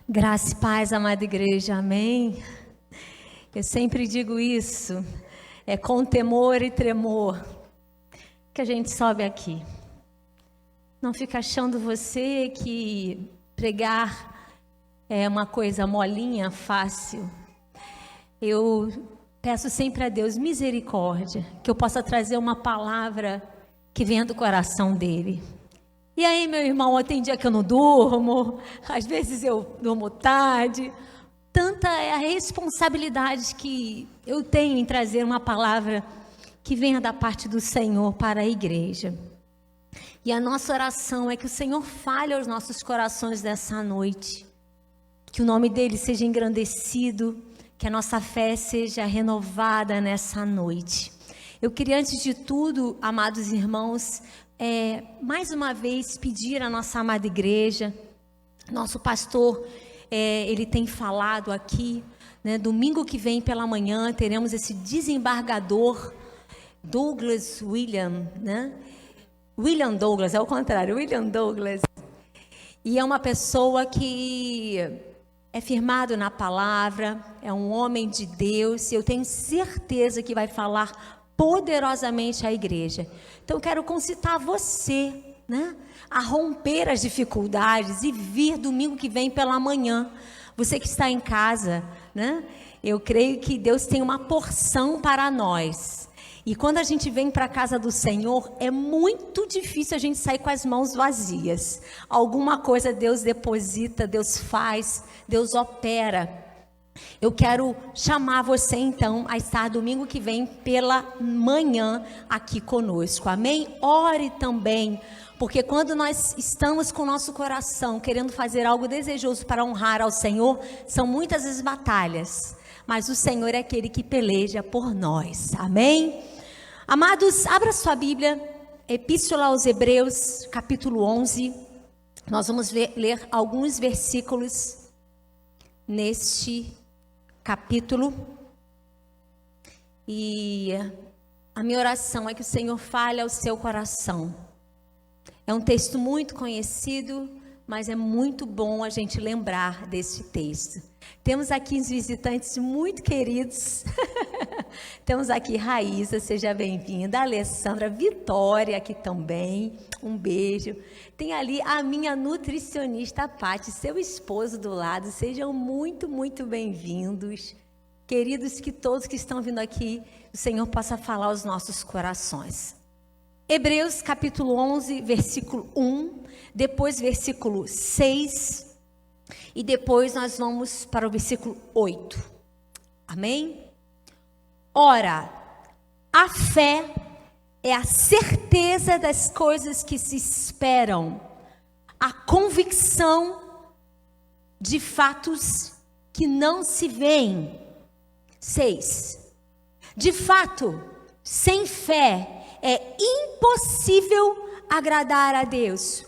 Graça e paz, amada igreja, amém? Eu sempre digo isso, é com temor e tremor que a gente sobe aqui. Não fica achando você que pregar é uma coisa molinha, fácil. Eu peço sempre a Deus misericórdia, que eu possa trazer uma palavra que venha do coração dele. E aí, meu irmão, tem dia que eu não durmo, às vezes eu durmo tarde. Tanta é a responsabilidade que eu tenho em trazer uma palavra que venha da parte do Senhor para a igreja. E a nossa oração é que o Senhor fale aos nossos corações dessa noite, que o nome dele seja engrandecido, que a nossa fé seja renovada nessa noite. Eu queria, antes de tudo, amados irmãos, mais uma vez pedir à nossa amada igreja, nosso pastor, ele tem falado aqui, né, domingo que vem pela manhã teremos esse desembargador Douglas William, né? William Douglas, é o contrário, William Douglas, e é uma pessoa que é firmado na palavra, é um homem de Deus, e eu tenho certeza que vai falar poderosamente à igreja. Então, quero concitar você, né, a romper as dificuldades e vir domingo que vem pela manhã. Você que está em casa, né, eu creio que Deus tem uma porção para nós. E quando a gente vem para a casa do Senhor, é muito difícil a gente sair com as mãos vazias. Alguma coisa Deus deposita, Deus faz, Deus opera. Eu quero chamar você então a estar domingo que vem pela manhã aqui conosco, amém? Ore também, porque quando nós estamos com o nosso coração querendo fazer algo desejoso para honrar ao Senhor, são muitas as batalhas, mas o Senhor é aquele que peleja por nós, amém? Amados, abra sua Bíblia, Epístola aos Hebreus, capítulo 11, nós vamos ler alguns versículos neste capítulo, e a minha oração é que o Senhor fale ao seu coração. É um texto muito conhecido, mas é muito bom a gente lembrar desse texto. Temos aqui os visitantes muito queridos. Temos aqui Raíssa, seja bem-vinda, Alessandra, Vitória aqui também, um beijo. Tem ali a minha nutricionista, Paty, seu esposo do lado, sejam muito, muito bem-vindos. Queridos, que todos que estão vindo aqui, o Senhor possa falar aos nossos corações. Hebreus capítulo 11, versículo 1, depois versículo 6, e depois nós vamos para o versículo 8. Amém? Ora, a fé é a certeza das coisas que se esperam, a convicção de fatos que não se veem. 6. De fato, sem fé é impossível agradar a Deus,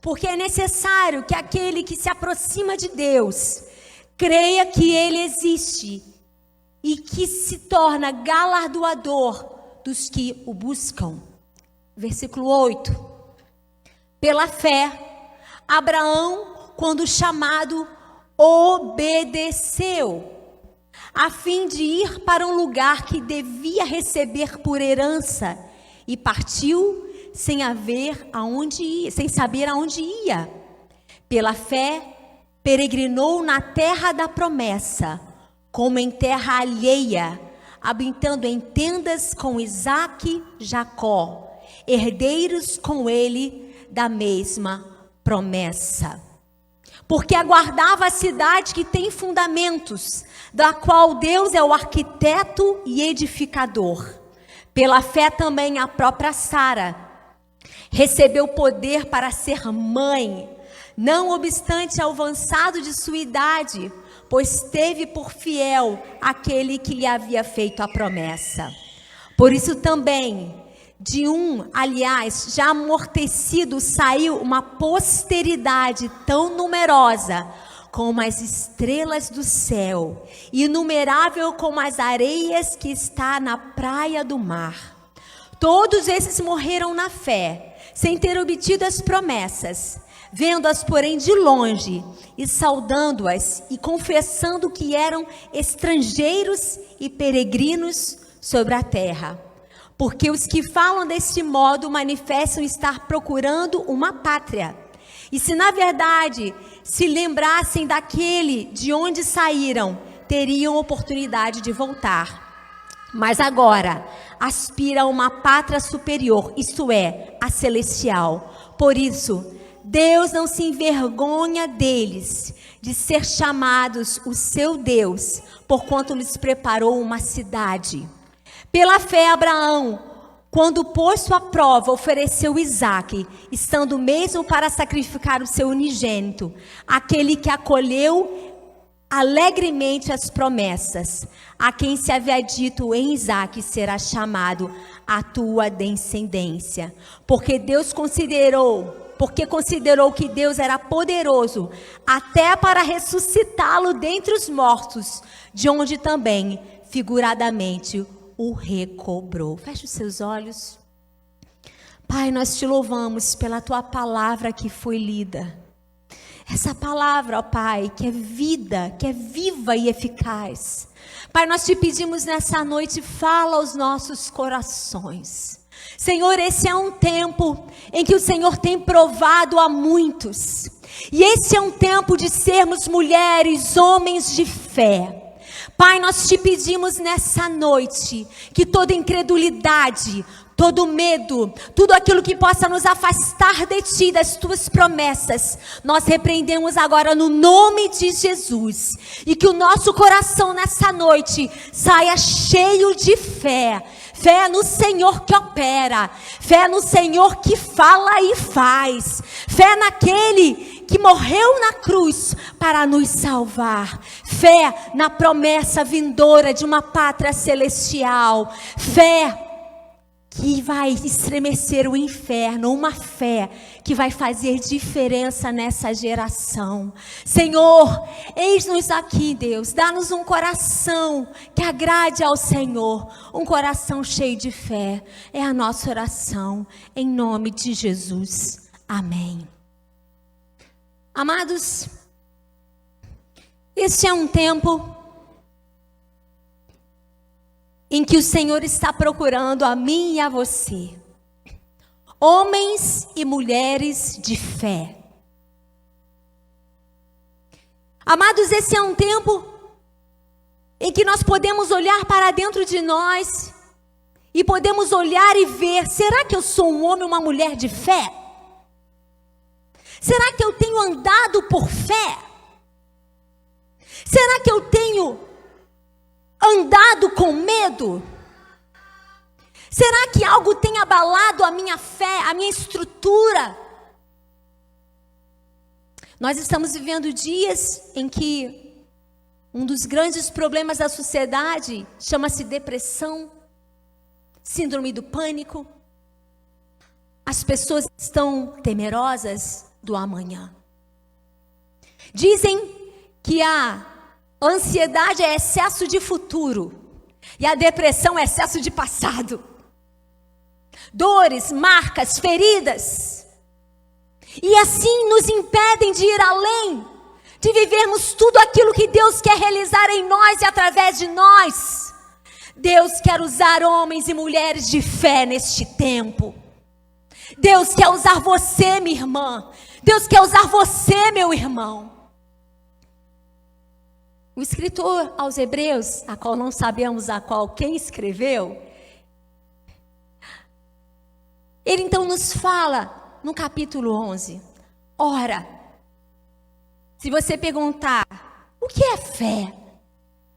porque é necessário que aquele que se aproxima de Deus creia que Ele existe e que se torna galardoador dos que o buscam. Versículo 8. Pela fé, Abraão, quando chamado, obedeceu, a fim de ir para um lugar que devia receber por herança, e partiu sem saber aonde ia. Pela fé, peregrinou na terra da promessa, como em terra alheia, habitando em tendas com Isaque e Jacó, herdeiros com ele da mesma promessa. Porque aguardava a cidade que tem fundamentos, da qual Deus é o arquiteto e edificador. Pela fé também a própria Sara recebeu poder para ser mãe, não obstante ao avançado de sua idade, pois teve por fiel aquele que lhe havia feito a promessa. Por isso também, aliás, já amortecido, saiu uma posteridade tão numerosa como as estrelas do céu, inumerável como as areias que está na praia do mar. Todos esses morreram na fé, sem ter obtido as promessas, vendo-as, porém, de longe, e saudando-as, e confessando que eram estrangeiros e peregrinos sobre a terra. Porque os que falam deste modo manifestam estar procurando uma pátria. E se na verdade se lembrassem daquele de onde saíram, teriam oportunidade de voltar. Mas agora aspira a uma pátria superior, isto é, a celestial. Por isso, Deus não se envergonha deles, de ser chamados o seu Deus, porquanto lhes preparou uma cidade. Pela fé, Abraão, quando posto à prova, ofereceu Isaque, estando mesmo para sacrificar o seu unigênito, aquele que acolheu alegremente as promessas, a quem se havia dito: em Isaque será chamado a tua descendência. Porque considerou que Deus era poderoso até para ressuscitá-lo dentre os mortos, de onde também, figuradamente, o recobrou. Feche os seus olhos. Pai, nós te louvamos pela tua palavra que foi lida. Essa palavra, ó Pai, que é vida, que é viva e eficaz. Pai, nós te pedimos nessa noite, fala aos nossos corações. Senhor, esse é um tempo em que o Senhor tem provado a muitos. E esse é um tempo de sermos mulheres, homens de fé. Pai, nós te pedimos nessa noite que toda incredulidade, todo medo, tudo aquilo que possa nos afastar de ti, das tuas promessas, nós repreendemos agora no nome de Jesus. E que o nosso coração nessa noite saia cheio de fé. Fé no Senhor que opera, fé no Senhor que fala e faz, fé naquele que morreu na cruz para nos salvar, fé na promessa vindoura de uma pátria celestial, fé que vai estremecer o inferno, uma fé que vai fazer diferença nessa geração. Senhor, eis-nos aqui, Deus, dá-nos um coração que agrade ao Senhor, um coração cheio de fé, é a nossa oração, em nome de Jesus, amém. Amados, este é um tempo em que o Senhor está procurando a mim e a você, homens e mulheres de fé. Amados, esse é um tempo em que nós podemos olhar para dentro de nós e podemos olhar e ver: será que eu sou um homem ou uma mulher de fé? Será que eu tenho andado por fé? Será que eu tenho andado com medo? Será que algo tem abalado a minha fé, a minha estrutura? Nós estamos vivendo dias em que um dos grandes problemas da sociedade chama-se depressão, síndrome do pânico. As pessoas estão temerosas do amanhã. Dizem que a ansiedade é excesso de futuro e a depressão é excesso de passado. Dores, marcas, feridas. E assim nos impedem de ir além, de vivermos tudo aquilo que Deus quer realizar em nós e através de nós. Deus quer usar homens e mulheres de fé neste tempo. Deus quer usar você, minha irmã. Deus quer usar você, meu irmão. O escritor aos Hebreus, a qual não sabemos quem escreveu, ele então nos fala no capítulo 11. Ora, se você perguntar, o que é fé?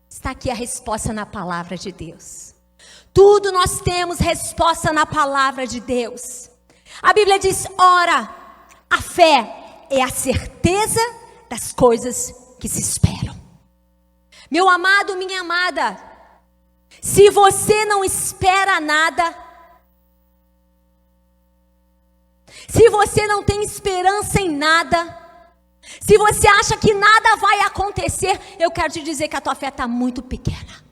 Está aqui a resposta na palavra de Deus. Tudo nós temos resposta na palavra de Deus. A Bíblia diz: ora, a fé é a certeza das coisas que se esperam. Meu amado, minha amada, se você não espera nada, se você não tem esperança em nada, se você acha que nada vai acontecer, eu quero te dizer que a tua fé está muito pequena.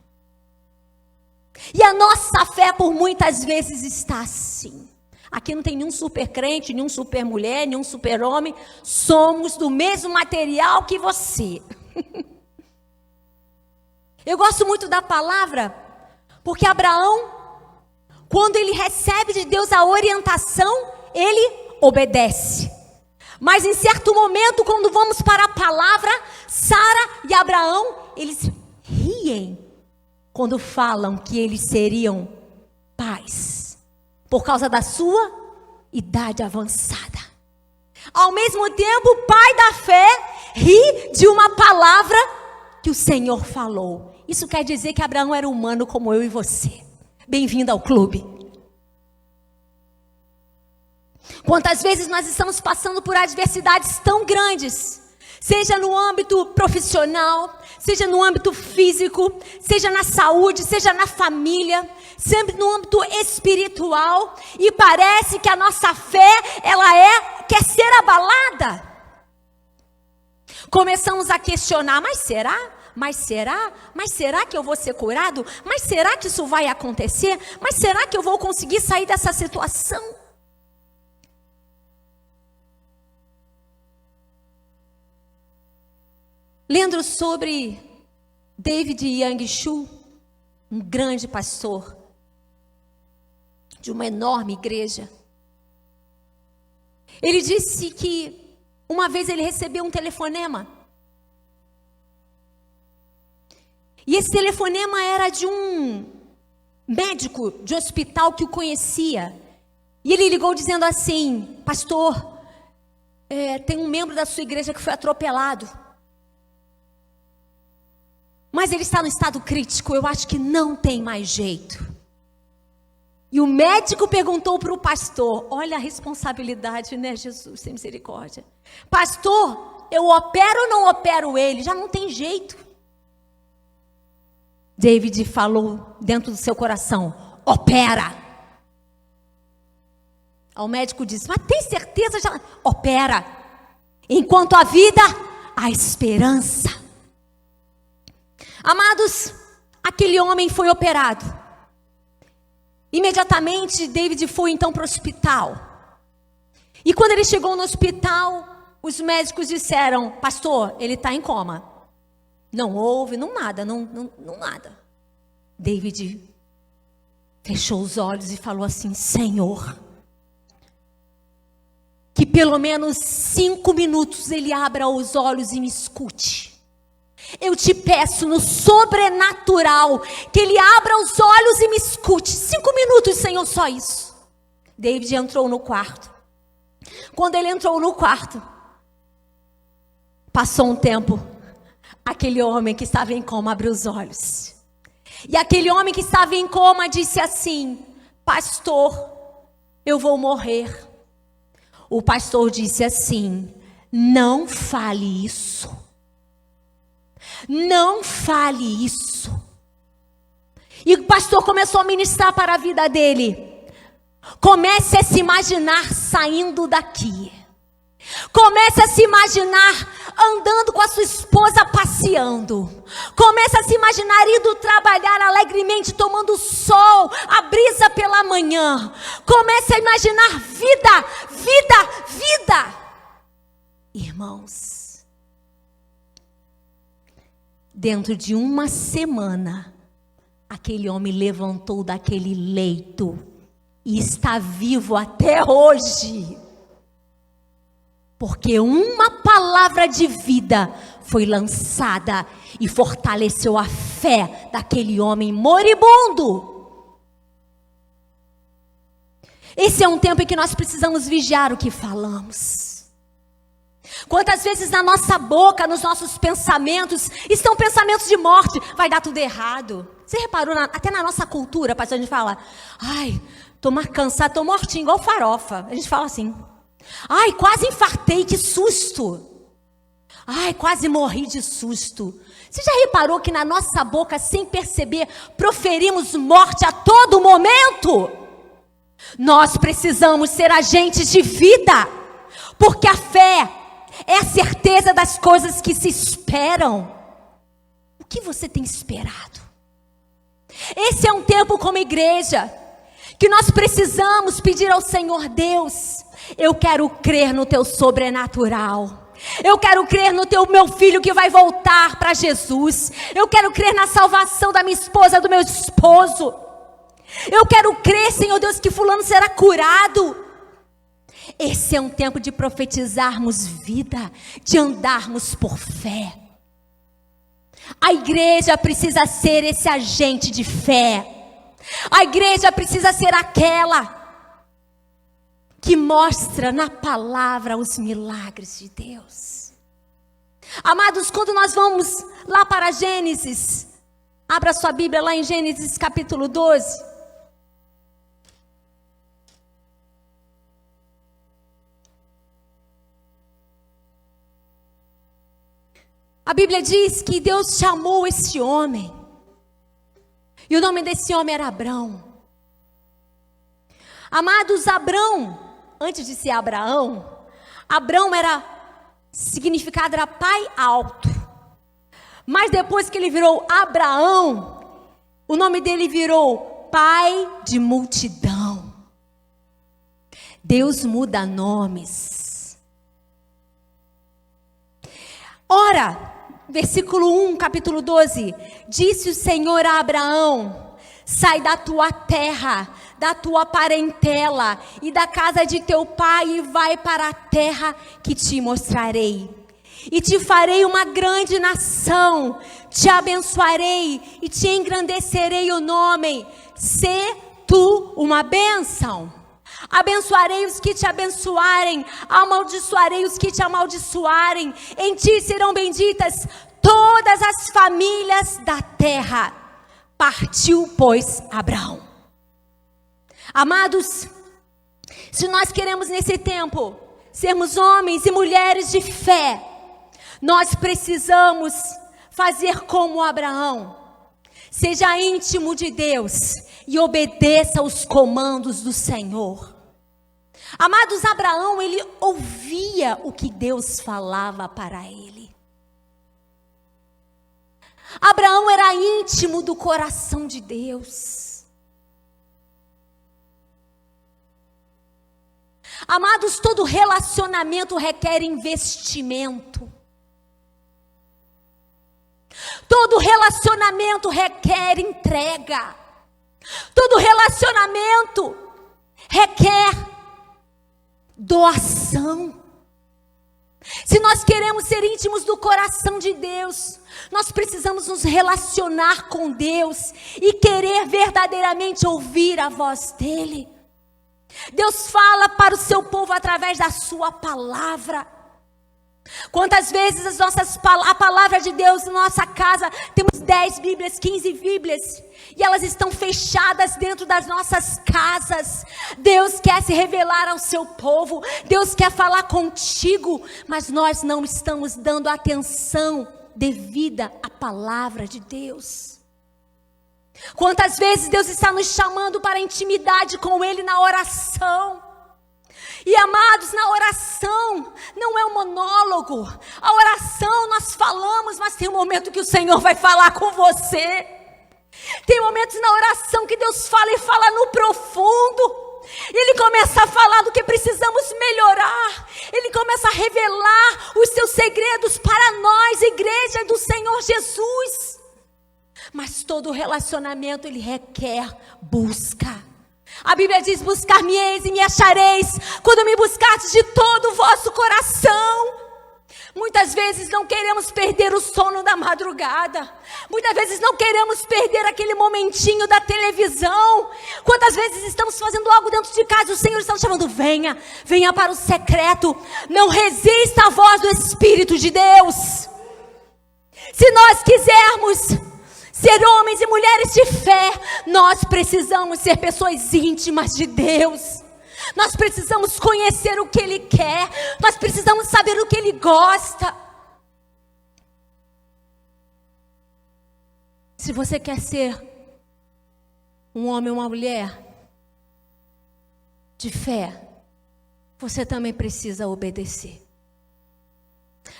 E a nossa fé por muitas vezes está assim. Aqui não tem nenhum super crente, nenhum super mulher, nenhum super homem. Somos do mesmo material que você. Eu gosto muito da palavra, porque Abraão, quando ele recebe de Deus a orientação, ele obedece. Mas em certo momento, quando vamos para a palavra, Sara e Abraão, eles riem quando falam que eles seriam pais, por causa da sua idade avançada. Ao mesmo tempo, o pai da fé ri de uma palavra que o Senhor falou. Isso quer dizer que Abraão era humano como eu e você. Bem-vindo ao clube. Quantas vezes nós estamos passando por adversidades tão grandes, seja no âmbito profissional, seja no âmbito físico, seja na saúde, seja na família, sempre no âmbito espiritual, e parece que a nossa fé, quer ser abalada. Começamos a questionar, mas será? Mas será? Mas será que eu vou ser curado? Mas será que isso vai acontecer? Mas será que eu vou conseguir sair dessa situação? Lendo sobre David Young Shu, um grande pastor de uma enorme igreja, ele disse que uma vez ele recebeu um telefonema. E esse telefonema era de um médico de hospital que o conhecia. E ele ligou dizendo assim: pastor, tem um membro da sua igreja que foi atropelado. Mas ele está no estado crítico, eu acho que não tem mais jeito. E o médico perguntou para o pastor, olha a responsabilidade, né, Jesus, tem misericórdia. Pastor, eu opero ou não opero ele? Já não tem jeito. David falou dentro do seu coração, opera. O médico disse, mas tem certeza? Já? Opera. Enquanto há vida, há esperança. Amados, aquele homem foi operado. Imediatamente, David foi então para o hospital. E quando ele chegou no hospital, os médicos disseram, pastor, ele está em coma. Não houve, não nada. David fechou os olhos e falou assim, Senhor, que pelo menos 5 minutos ele abra os olhos e me escute. Eu te peço no sobrenatural que ele abra os olhos e me escute. 5 minutos, Senhor, só isso. David entrou no quarto. Quando ele entrou no quarto, passou um tempo, aquele homem que estava em coma abriu os olhos. E aquele homem que estava em coma disse assim, pastor, eu vou morrer. O pastor disse assim, não fale isso. Não fale isso. E o pastor começou a ministrar para a vida dele. Comece a se imaginar saindo daqui. Comece a se imaginar andando com a sua esposa passeando. Comece a se imaginar indo trabalhar alegremente, tomando sol, a brisa pela manhã. Comece a imaginar vida, vida, vida. Irmãos, dentro de uma semana, aquele homem levantou daquele leito e está vivo até hoje. Porque uma palavra de vida foi lançada e fortaleceu a fé daquele homem moribundo. Esse é um tempo em que nós precisamos vigiar o que falamos. Quantas vezes na nossa boca, nos nossos pensamentos, estão pensamentos de morte, vai dar tudo errado. Você reparou, até na nossa cultura, pastor, a gente fala, ai, tô mais cansado, tô mortinho, igual farofa. A gente fala assim, ai, quase infartei, que susto. Ai, quase morri de susto. Você já reparou que na nossa boca, sem perceber, proferimos morte a todo momento? Nós precisamos ser agentes de vida, porque a fé é a certeza das coisas que se esperam. O que você tem esperado? Esse é um tempo como igreja que nós precisamos pedir ao Senhor: Deus, eu quero crer no teu sobrenatural. Eu quero crer no meu filho que vai voltar para Jesus. Eu quero crer na salvação da minha esposa, do meu esposo. Eu quero crer, Senhor Deus, que fulano será curado. Esse é um tempo de profetizarmos vida, de andarmos por fé. A igreja precisa ser esse agente de fé. A igreja precisa ser aquela que mostra na palavra os milagres de Deus. Amados, quando nós vamos lá para Gênesis, abra sua Bíblia lá em Gênesis capítulo 12. A Bíblia diz que Deus chamou esse homem. E o nome desse homem era Abrão. Amados, Abrão, antes de ser Abraão, Abrão significado era pai alto. Mas depois que ele virou Abraão, o nome dele virou pai de multidão. Deus muda nomes. Ora, versículo 1, capítulo 12. Disse o Senhor a Abraão: sai da tua terra, da tua parentela e da casa de teu pai e vai para a terra que te mostrarei. E te farei uma grande nação, te abençoarei e te engrandecerei o nome. Sê tu uma bênção. Abençoarei os que te abençoarem, amaldiçoarei os que te amaldiçoarem. Em ti serão benditas todas as famílias da terra. Partiu, pois, Abraão. Amados, se nós queremos nesse tempo sermos homens e mulheres de fé, nós precisamos fazer como Abraão. Seja íntimo de Deus e obedeça aos comandos do Senhor. Amados, Abraão, ele ouvia o que Deus falava para ele. Abraão era íntimo do coração de Deus. Amados, todo relacionamento requer investimento. Todo relacionamento requer entrega. Todo relacionamento requer doação. Se nós queremos ser íntimos do coração de Deus, nós precisamos nos relacionar com Deus e querer verdadeiramente ouvir a voz dEle. Deus fala para o seu povo através da sua palavra. Quantas vezes a palavra de Deus na nossa casa, temos 10 Bíblias, 15 Bíblias, e elas estão fechadas dentro das nossas casas. Deus quer se revelar ao seu povo, Deus quer falar contigo, mas nós não estamos dando atenção devida à palavra de Deus. Quantas vezes Deus está nos chamando para a intimidade com Ele na oração. E amados, na oração não é um monólogo. A oração nós falamos, mas tem um momento que o Senhor vai falar com você. Tem momentos na oração que Deus fala e fala no profundo. Ele começa a falar do que precisamos melhorar. Ele começa a revelar os seus segredos para nós, igreja do Senhor Jesus. Mas todo relacionamento ele requer busca. A Bíblia diz: buscar-me-eis e me achareis, quando me buscardes de todo o vosso coração. Muitas vezes não queremos perder o sono da madrugada. Muitas vezes não queremos perder aquele momentinho da televisão. Quantas vezes estamos fazendo algo dentro de casa e o Senhor está nos chamando: venha, venha para o secreto. Não resista à voz do Espírito de Deus. Se nós quisermos ser homens e mulheres de fé, nós precisamos ser pessoas íntimas de Deus. Nós precisamos conhecer o que Ele quer. Nós precisamos saber o que Ele gosta. Se você quer ser um homem ou uma mulher de fé, você também precisa obedecer.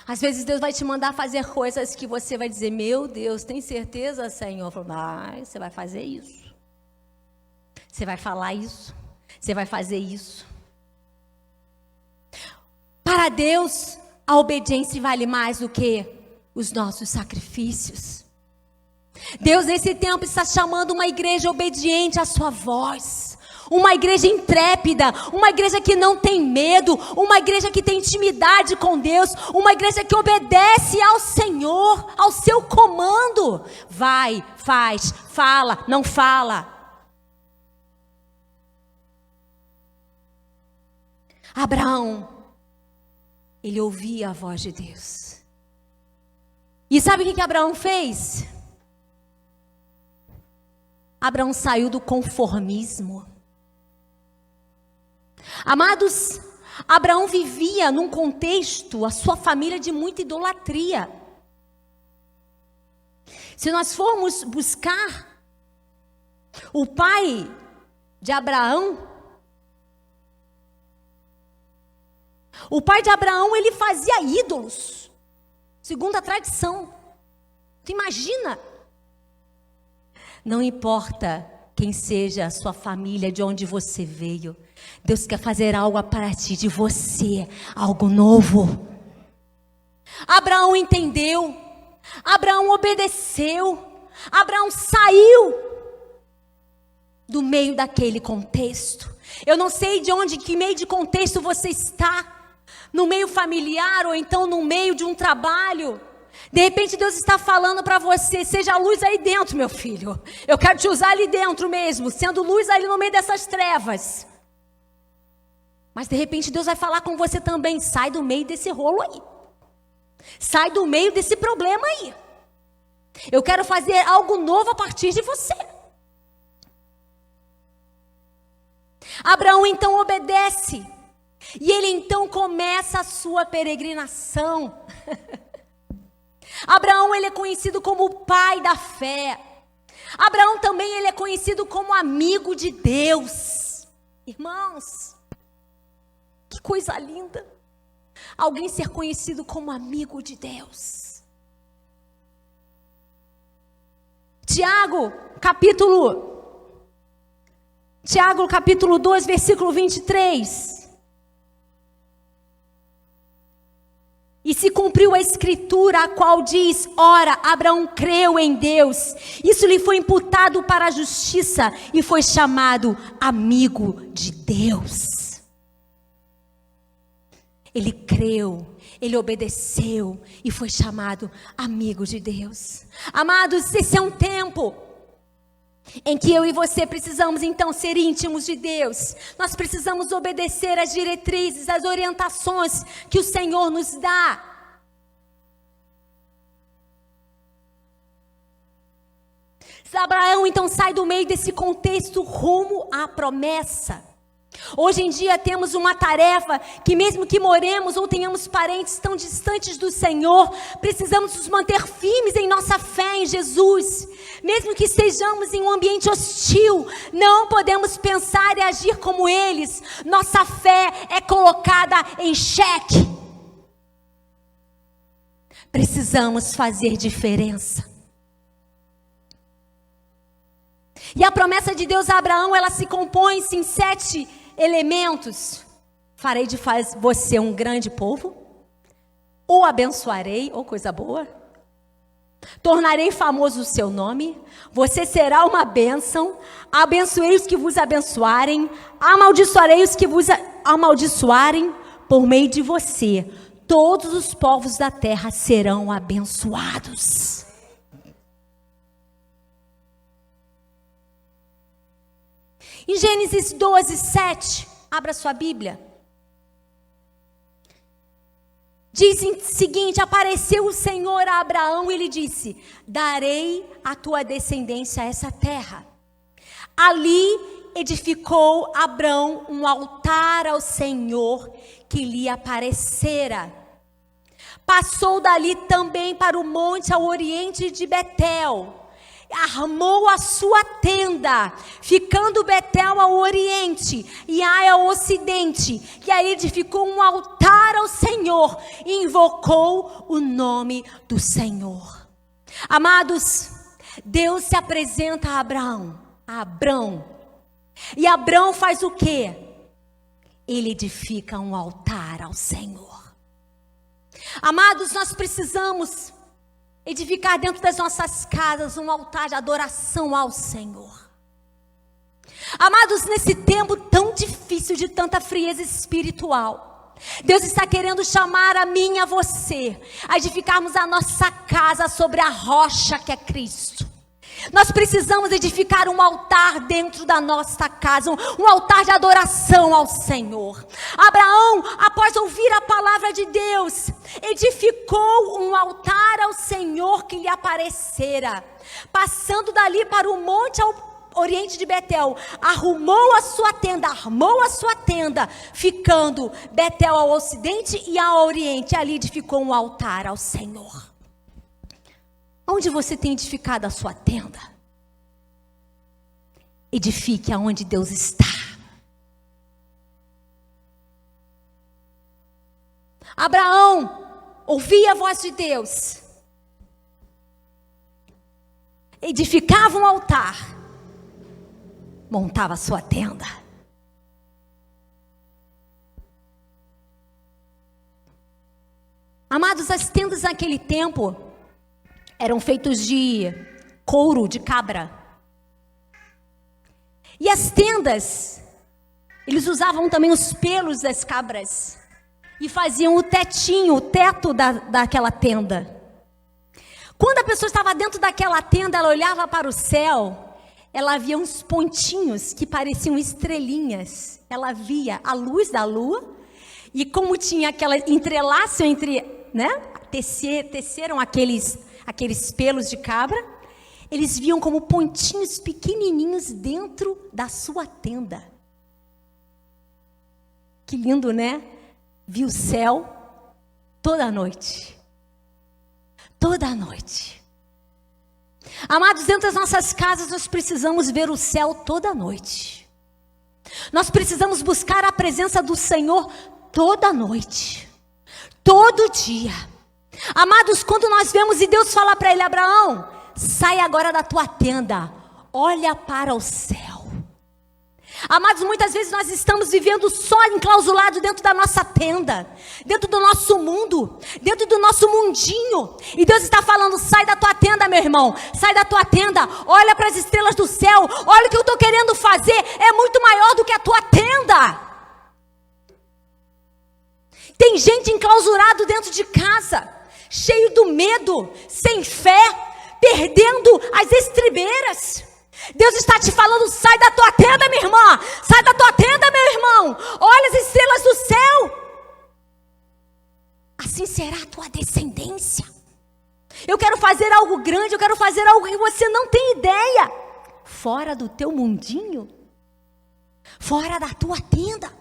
Às vezes Deus vai te mandar fazer coisas que você vai dizer: meu Deus, tem certeza, Senhor? Você vai fazer isso. Você vai falar isso? Você vai fazer isso? Para Deus, a obediência vale mais do que os nossos sacrifícios. Deus nesse tempo está chamando uma igreja obediente à sua voz. Uma igreja intrépida, uma igreja que não tem medo, uma igreja que tem intimidade com Deus, uma igreja que obedece ao Senhor, ao seu comando. Vai, faz, fala, não fala. Abraão, ele ouvia a voz de Deus. E sabe o que Abraão fez? Abraão saiu do conformismo. Amados, Abraão vivia num contexto, a sua família, de muita idolatria. Se nós formos buscar o pai de Abraão, ele fazia ídolos, segundo a tradição. Tu imagina? Não importa quem seja a sua família, de onde você veio, Deus quer fazer algo a partir de você, algo novo. Abraão entendeu, Abraão obedeceu, Abraão saiu do meio daquele contexto. Eu não sei de onde, que meio de contexto você está, no meio familiar ou então no meio de um trabalho. De repente Deus está falando para você: seja luz aí dentro, meu filho. Eu quero te usar ali dentro mesmo, sendo luz ali no meio dessas trevas. Mas de repente Deus vai falar com você também: sai do meio desse rolo aí. Sai do meio desse problema aí. Eu quero fazer algo novo a partir de você. Abraão então obedece. E ele então começa a sua peregrinação. Abraão, ele é conhecido como o pai da fé. Abraão também, ele é conhecido como amigo de Deus. Irmãos, que coisa linda. Alguém ser conhecido como amigo de Deus. Tiago, capítulo 2, versículo 23. E se cumpriu a escritura, a qual diz: ora, Abraão creu em Deus, isso lhe foi imputado para a justiça, e foi chamado amigo de Deus. Ele creu, ele obedeceu, e foi chamado amigo de Deus. Amados, esse é um tempo em que eu e você precisamos então ser íntimos de Deus. Nós precisamos obedecer às diretrizes, às orientações que o Senhor nos dá. Abraão então sai do meio desse contexto rumo à promessa. Hoje em dia temos uma tarefa que, mesmo que moremos ou tenhamos parentes tão distantes do Senhor, precisamos nos manter firmes em nossa fé em Jesus. Mesmo que estejamos em um ambiente hostil, não podemos pensar e agir como eles. Nossa fé é colocada em xeque. Precisamos fazer diferença. E a promessa de Deus a Abraão, ela se compõe em 7 elementos. Farei de você um grande povo, o abençoarei, ou coisa boa, tornarei famoso o seu nome, você será uma bênção, abençoei os que vos abençoarem, amaldiçoarei os que vos amaldiçoarem, por meio de você, todos os povos da terra serão abençoados. Em Gênesis 12, 7, abra sua Bíblia. Diz o seguinte: apareceu o Senhor a Abraão e lhe disse: darei à tua descendência essa terra. Ali edificou Abraão um altar ao Senhor que lhe aparecera. Passou dali também para o monte ao oriente de Betel. Armou a sua tenda, ficando Betel ao oriente e Ai ao ocidente. E aí edificou um altar ao Senhor e invocou o nome do Senhor. Amados, Deus se apresenta a Abrão E Abrão faz o quê? Ele edifica um altar ao Senhor. Amados, nós precisamos edificar dentro das nossas casas um altar de adoração ao Senhor. Amados, nesse tempo tão difícil de tanta frieza espiritual, Deus está querendo chamar a mim e a você a edificarmos a nossa casa sobre a rocha que é Cristo. Nós precisamos edificar um altar dentro da nossa casa, um altar de adoração ao Senhor. Abraão, após ouvir a palavra de Deus, edificou um altar ao Senhor que lhe aparecera. Passando dali para o monte ao oriente de Betel, armou a sua tenda, ficando Betel ao ocidente e ao oriente. Ali edificou um altar ao Senhor. Onde você tem edificado a sua tenda? Edifique aonde Deus está. Abraão ouvia a voz de Deus, edificava um altar, montava a sua tenda. Amados, as tendas naquele tempo eram feitos de couro de cabra. E as tendas, eles usavam também os pelos das cabras e faziam o teto daquela tenda. Quando a pessoa estava dentro daquela tenda, ela olhava para o céu, ela via uns pontinhos que pareciam estrelinhas. Ela via a luz da lua e como tinha aquela entrelaço entre, teceram aqueles pelos de cabra, eles viam como pontinhos pequenininhos dentro da sua tenda. Que lindo, né? Viu o céu toda noite. Toda noite. Amados, dentro das nossas casas nós precisamos ver o céu toda noite. Nós precisamos buscar a presença do Senhor toda noite. Todo dia. Amados, quando nós vemos e Deus fala para ele: Abraão, sai agora da tua tenda, olha para o céu. Amados, muitas vezes nós estamos vivendo só enclausulados dentro da nossa tenda, dentro do nosso mundo, dentro do nosso mundinho. E Deus está falando: sai da tua tenda, meu irmão, sai da tua tenda, olha para as estrelas do céu, olha o que eu estou querendo fazer, é muito maior do que a tua tenda. Tem gente enclausurado dentro de casa, cheio do medo, sem fé, perdendo as estribeiras. Deus está te falando: sai da tua tenda, minha irmã, sai da tua tenda, meu irmão, olha as estrelas do céu. Assim será a tua descendência. Eu quero fazer algo grande, eu quero fazer algo que você não tem ideia, fora do teu mundinho, fora da tua tenda.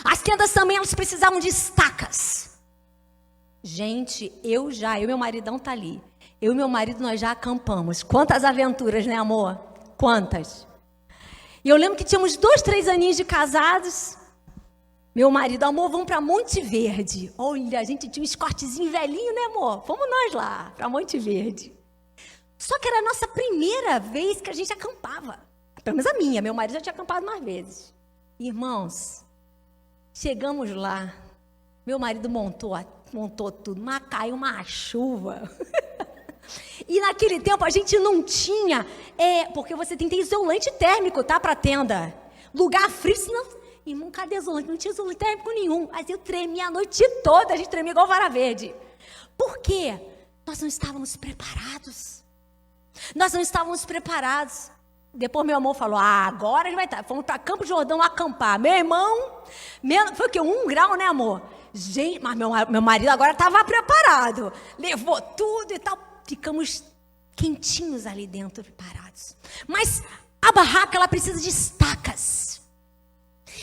As tendas também, elas precisavam de estacas. Gente, eu e meu maridão tá ali. Eu e meu marido, nós já acampamos. Quantas aventuras, né, amor? Quantas? E eu lembro que tínhamos 2, 3 aninhos de casados. Meu marido: amor, vamos para Monte Verde. Olha, a gente tinha um escortezinho velhinho, né, amor? Fomos nós lá, para Monte Verde. Só que era a nossa primeira vez que a gente acampava. Pelo menos a minha, meu marido já tinha acampado mais vezes. Irmãos, chegamos lá, meu marido montou tudo, mas caiu uma chuva. E naquele tempo a gente não tinha, porque você tem que ter isolante térmico, tá, para tenda. Lugar frio, senão, irmão, cadê isolante? Não tinha isolante térmico nenhum. Mas eu tremia a noite toda, a gente tremia igual vara verde. Por quê? Nós não estávamos preparados. Nós não estávamos preparados. Depois meu amor falou: agora a gente vai estar. Fomos para Campo Jordão acampar. Meu irmão, foi o quê? 1 grau, né, amor? Gente, mas meu marido agora estava preparado. Levou tudo e tal. Ficamos quentinhos ali dentro, preparados. Mas a barraca, ela precisa de estacas.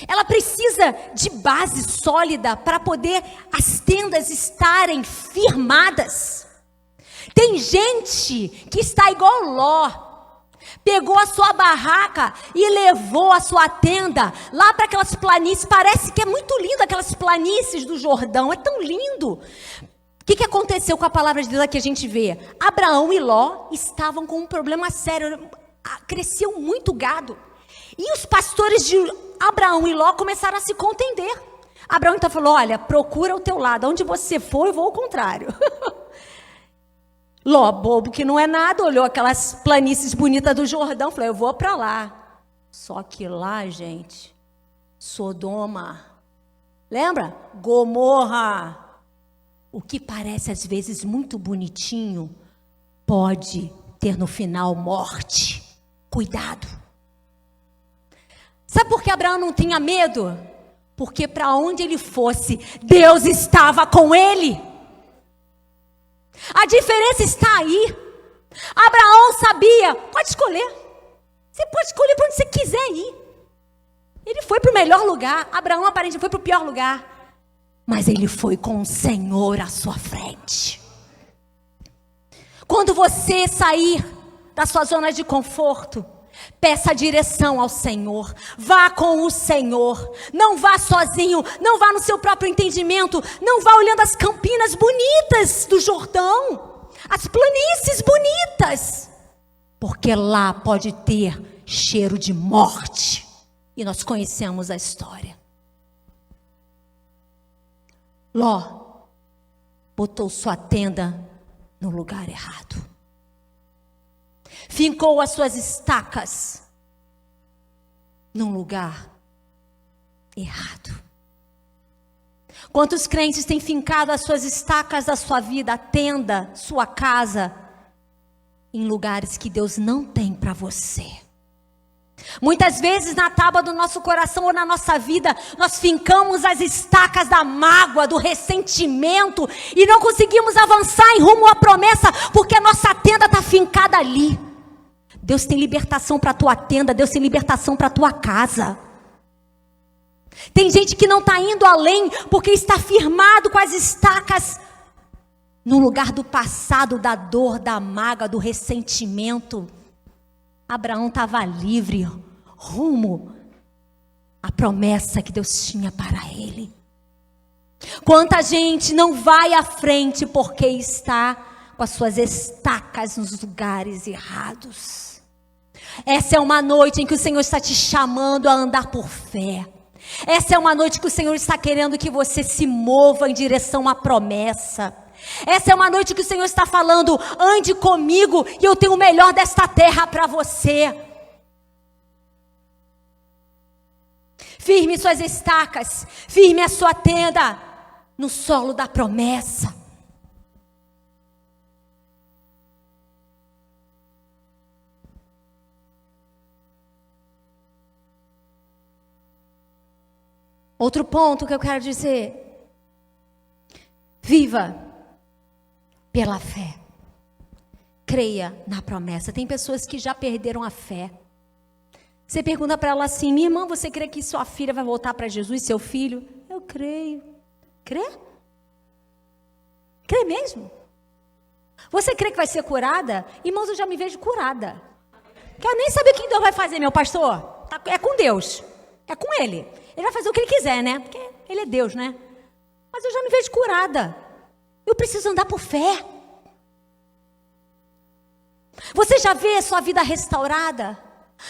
Ela precisa de base sólida para poder as tendas estarem firmadas. Tem gente que está igual Ló. Pegou a sua barraca e levou a sua tenda lá para aquelas planícies. Parece que é muito lindo aquelas planícies do Jordão. É tão lindo. O que aconteceu com a palavra de Deus aqui? A gente vê: Abraão e Ló estavam com um problema sério. cresceu muito gado. E os pastores de Abraão e Ló começaram a se contender. Abraão então falou, olha, procura o teu lado, onde você for eu vou ao contrário. Ló, bobo que não é nada, olhou aquelas planícies bonitas do Jordão, falou, eu vou para lá. Só que lá, gente, Sodoma, lembra? Gomorra. O que parece às vezes muito bonitinho, pode ter no final morte. Cuidado. Sabe por que Abraão não tinha medo? Porque para onde ele fosse, Deus estava com ele. A diferença está aí. Abraão sabia, pode escolher. Você pode escolher para onde você quiser ir. Ele foi para o melhor lugar. Abraão aparentemente foi para o pior lugar. Mas ele foi com o Senhor à sua frente. Quando você sair da sua zona de conforto, peça direção ao Senhor. Vá com o Senhor. Não vá sozinho. Não vá no seu próprio entendimento. Não vá olhando as campinas bonitas do Jordão. As planícies bonitas. Porque lá pode ter cheiro de morte. E nós conhecemos a história. Ló botou sua tenda no lugar errado. Fincou as suas estacas num lugar errado. Quantos crentes têm fincado as suas estacas da sua vida, a tenda, sua casa, em lugares que Deus não tem para você? Muitas vezes na tábua do nosso coração ou na nossa vida, nós fincamos as estacas da mágoa, do ressentimento e não conseguimos avançar em rumo à promessa, porque a nossa tenda está fincada ali. Deus tem libertação para a tua tenda, Deus tem libertação para a tua casa. Tem gente que não está indo além, porque está firmado com as estacas no lugar do passado, da dor, da mágoa, do ressentimento. Abraão estava livre, rumo à promessa que Deus tinha para ele. Quanta gente não vai à frente porque está com as suas estacas nos lugares errados. Essa é uma noite em que o Senhor está te chamando a andar por fé. Essa é uma noite que o Senhor está querendo que você se mova em direção à promessa. Essa é uma noite que o Senhor está falando, ande comigo e eu tenho o melhor desta terra para você. Firme suas estacas, firme a sua tenda no solo da promessa. Outro ponto que eu quero dizer, viva pela fé. Creia na promessa. Tem pessoas que já perderam a fé. Você pergunta para ela assim, minha irmã, você crê que sua filha vai voltar para Jesus, seu filho? Eu creio. Crê? Crê mesmo? Você crê que vai ser curada? Irmãos, eu já me vejo curada. Quero nem saber o que Deus vai fazer, meu pastor. É com Deus. É com Ele. Ele vai fazer o que Ele quiser, né? Porque Ele é Deus, né? Mas eu já me vejo curada. Eu preciso andar por fé. Você já vê a sua vida restaurada?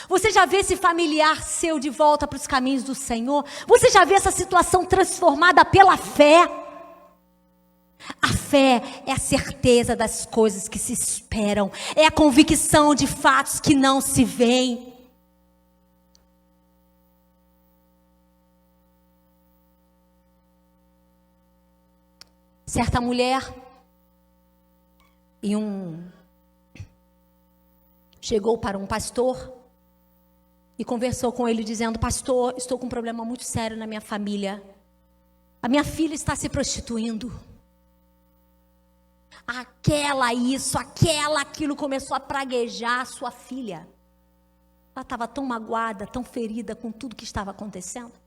Você já vê esse familiar seu de volta para os caminhos do Senhor? Você já vê essa situação transformada pela fé? A fé é a certeza das coisas que se esperam. É a convicção de fatos que não se veem. Certa mulher chegou para um pastor e conversou com ele dizendo, pastor, estou com um problema muito sério na minha família. A minha filha está se prostituindo. Aquela isso, aquela aquilo começou a praguejar a sua filha. Ela estava tão magoada, tão ferida com tudo que estava acontecendo.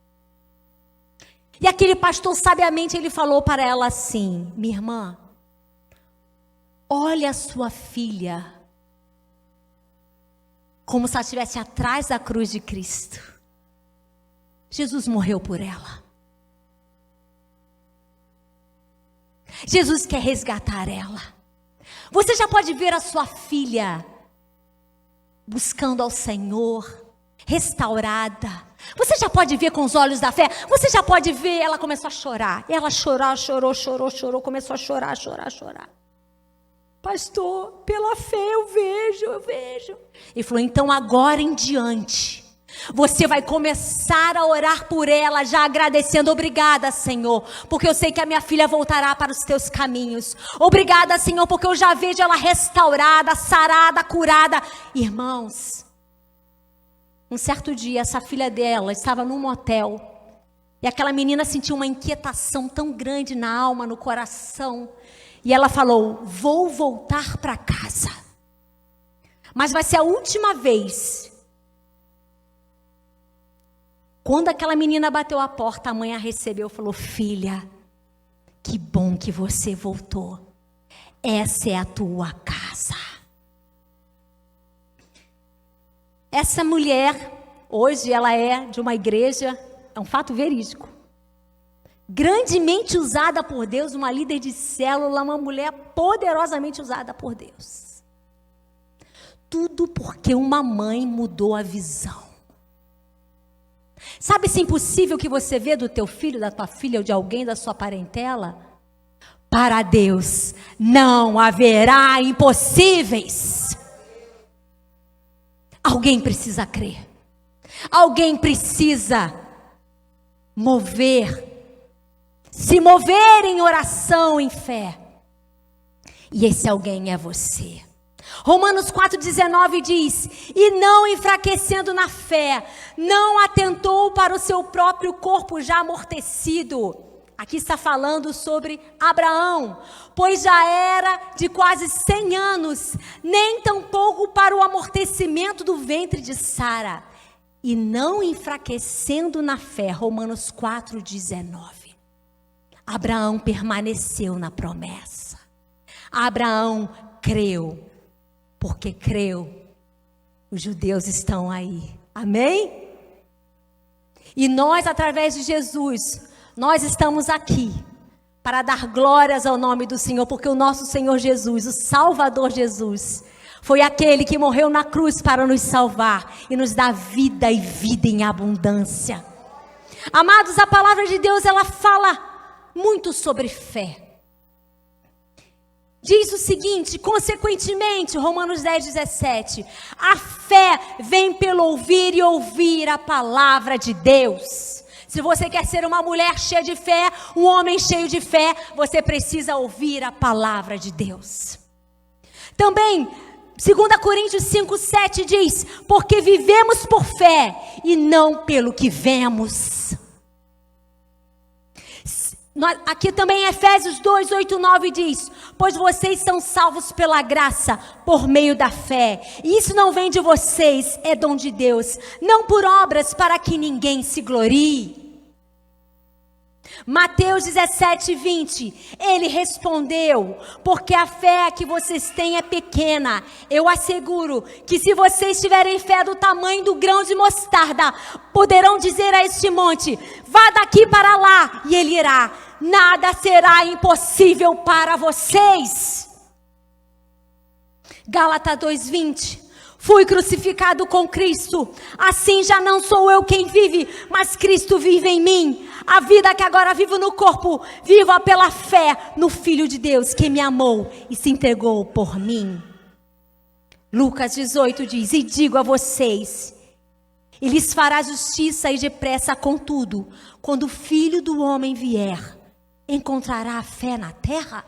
E aquele pastor, sabiamente, ele falou para ela assim, minha irmã, olha a sua filha como se ela estivesse atrás da cruz de Cristo. Jesus morreu por ela. Jesus quer resgatar ela. Você já pode ver a sua filha buscando ao Senhor, restaurada. Você já pode ver com os olhos da fé. Você já pode ver, ela começou a chorar. Ela chorou, começou a chorar. Pastor, pela fé eu vejo. Ele falou, então agora em diante, você vai começar a orar por ela, já agradecendo. Obrigada, Senhor, porque eu sei que a minha filha voltará para os teus caminhos. Obrigada, Senhor, porque eu já vejo ela restaurada, sarada, curada. Irmãos, um certo dia, essa filha dela estava num motel. E aquela menina sentiu uma inquietação tão grande na alma, no coração. E ela falou, vou voltar para casa. Mas vai ser a última vez. Quando aquela menina bateu a porta, a mãe a recebeu e falou, filha, que bom que você voltou. Essa é a tua casa. Essa mulher, hoje ela é de uma igreja, é um fato verídico. Grandemente usada por Deus, uma líder de célula, uma mulher poderosamente usada por Deus. Tudo porque uma mãe mudou a visão. Sabe esse impossível que você vê do teu filho, da tua filha ou de alguém da sua parentela? Para Deus não haverá impossíveis. Alguém precisa crer. Alguém precisa se mover em oração, em fé. E esse alguém é você. Romanos 4,19 diz, e não enfraquecendo na fé, não atentou para o seu próprio corpo já amortecido. Aqui está falando sobre Abraão, pois já era de quase 100 anos, nem tampouco para o amortecimento do ventre de Sara. E não enfraquecendo na fé, Romanos 4,19. Abraão permaneceu na promessa. Abraão creu. Porque creu, os judeus estão aí. Amém? E nós, através de Jesus, nós estamos aqui para dar glórias ao nome do Senhor, porque o nosso Senhor Jesus, o Salvador Jesus, foi aquele que morreu na cruz para nos salvar e nos dar vida e vida em abundância. Amados, a palavra de Deus, ela fala muito sobre fé. Diz o seguinte, consequentemente, Romanos 10,17, a fé vem pelo ouvir e ouvir a palavra de Deus. Se você quer ser uma mulher cheia de fé, um homem cheio de fé, você precisa ouvir a palavra de Deus. Também, 2 Coríntios 5,7 diz, porque vivemos por fé e não pelo que vemos. Aqui também em Efésios 2, 8, 9 diz, pois vocês são salvos pela graça, por meio da fé. E isso não vem de vocês, é dom de Deus, não por obras para que ninguém se glorie. Mateus 17, 20, ele respondeu, porque a fé que vocês têm é pequena. Eu asseguro que se vocês tiverem fé do tamanho do grão de mostarda, poderão dizer a este monte, vá daqui para lá, e ele irá. Nada será impossível para vocês. Gálatas 2:20. Fui crucificado com Cristo, assim já não sou eu quem vive, mas Cristo vive em mim. A vida que agora vivo no corpo, viva pela fé no Filho de Deus, que me amou e se entregou por mim. Lucas 18 diz, e digo a vocês, e lhes fará justiça e depressa, contudo, quando o Filho do Homem vier, encontrará fé na terra?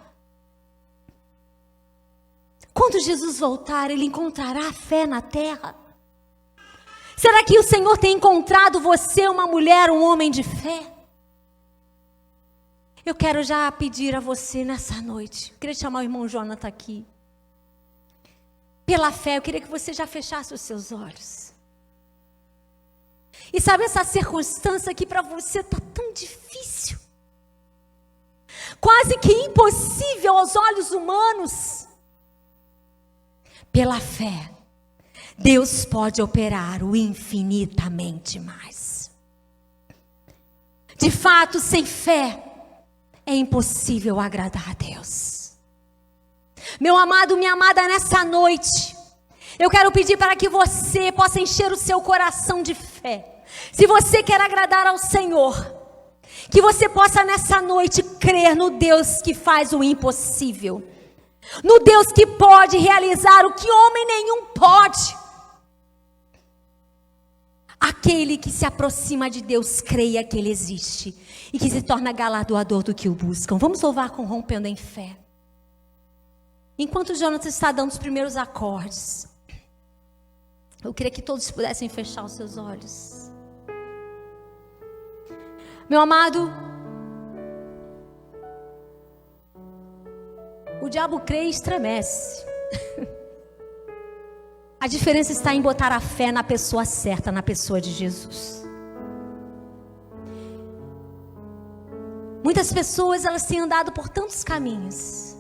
Quando Jesus voltar, ele encontrará fé na terra? Será que o Senhor tem encontrado você, uma mulher, um homem de fé? Eu quero já pedir a você nessa noite, eu queria chamar o irmão Jonathan aqui. Pela fé, eu queria que você já fechasse os seus olhos. E sabe essa circunstância que para você está tão difícil? Quase que impossível aos olhos humanos. Pela fé, Deus pode operar o infinitamente mais. De fato, sem fé, é impossível agradar a Deus. Meu amado, minha amada, nessa noite, Eu quero pedir para que você possa encher o seu coração de fé. Se você quer agradar ao Senhor, que você possa nessa noite crer no Deus que faz o impossível, no Deus que pode realizar o que homem nenhum pode. Aquele que se aproxima de Deus, creia que Ele existe e que se torna galardoador do que o buscam. Vamos louvar com Rompendo em Fé. Enquanto o Jonathan está dando os primeiros acordes, eu queria que todos pudessem fechar os seus olhos. Meu amado, o diabo crê e estremece. A diferença está em botar a fé na pessoa certa, na pessoa de Jesus. Muitas pessoas, elas têm andado por tantos caminhos,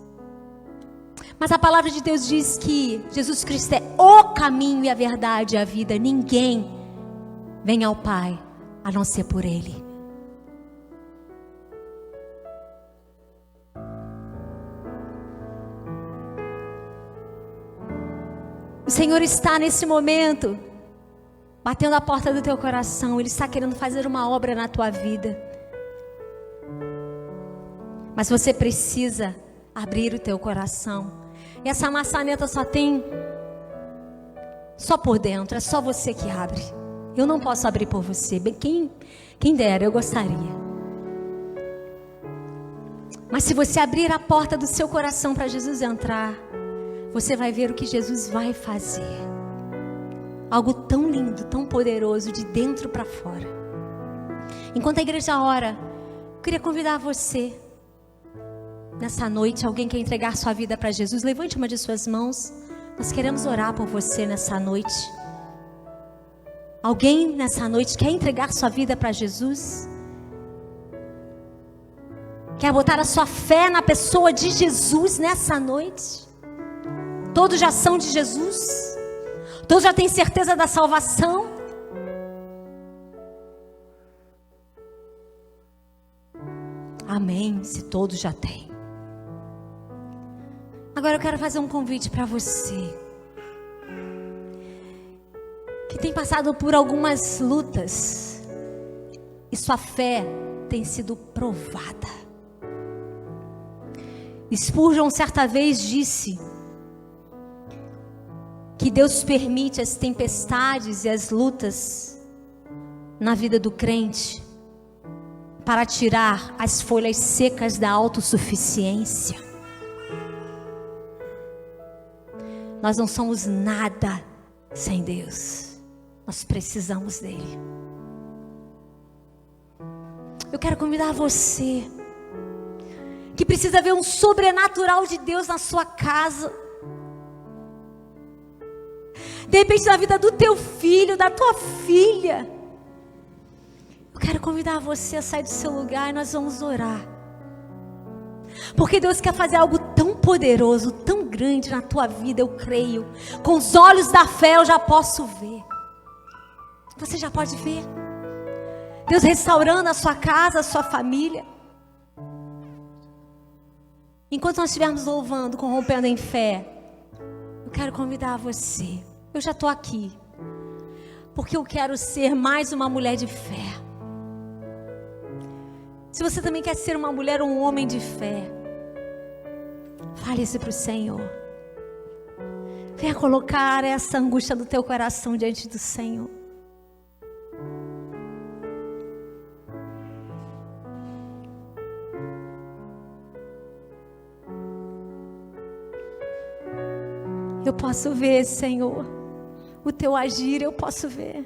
mas a palavra de Deus diz que Jesus Cristo é o caminho e a verdade e a vida. Ninguém vem ao Pai a não ser por Ele. O Senhor está nesse momento batendo a porta do teu coração. Ele está querendo fazer uma obra na tua vida, mas você precisa abrir o teu coração. E essa maçaneta só por dentro. É só você que abre. Eu não posso abrir por você. Quem dera, eu gostaria. Mas se você abrir a porta do seu coração para Jesus entrar, você vai ver o que Jesus vai fazer. Algo tão lindo, tão poderoso, de dentro para fora. Enquanto a igreja ora, eu queria convidar você, nessa noite, alguém quer entregar sua vida para Jesus, levante uma de suas mãos. Nós queremos orar por você nessa noite. Alguém nessa noite quer entregar sua vida para Jesus? Quer botar a sua fé na pessoa de Jesus nessa noite? Todos já são de Jesus? Todos já têm certeza da salvação? Amém, se todos já têm. Agora eu quero fazer um convite para você que tem passado por algumas lutas e sua fé tem sido provada. Spurgeon certa vez disse que Deus permite as tempestades e as lutas na vida do crente para tirar as folhas secas da autossuficiência. Nós não somos nada sem Deus. Nós precisamos dele. Eu quero convidar você que precisa ver um sobrenatural de Deus na sua casa. De repente na vida do teu filho, da tua filha. Eu quero convidar você a sair do seu lugar e nós vamos orar. Porque Deus quer fazer algo tão poderoso, tão grande na tua vida, eu creio. Com os olhos da fé eu já posso ver. Você já pode ver Deus restaurando a sua casa, a sua família. Enquanto nós estivermos louvando, com Rompendo em Fé, eu quero convidar você. Eu já estou aqui porque eu quero ser mais uma mulher de fé. Se você também quer ser uma mulher ou um homem de fé, fale isso para o Senhor. Venha colocar essa angústia do teu coração diante do Senhor. Eu posso ver, Senhor, o teu agir, eu posso ver.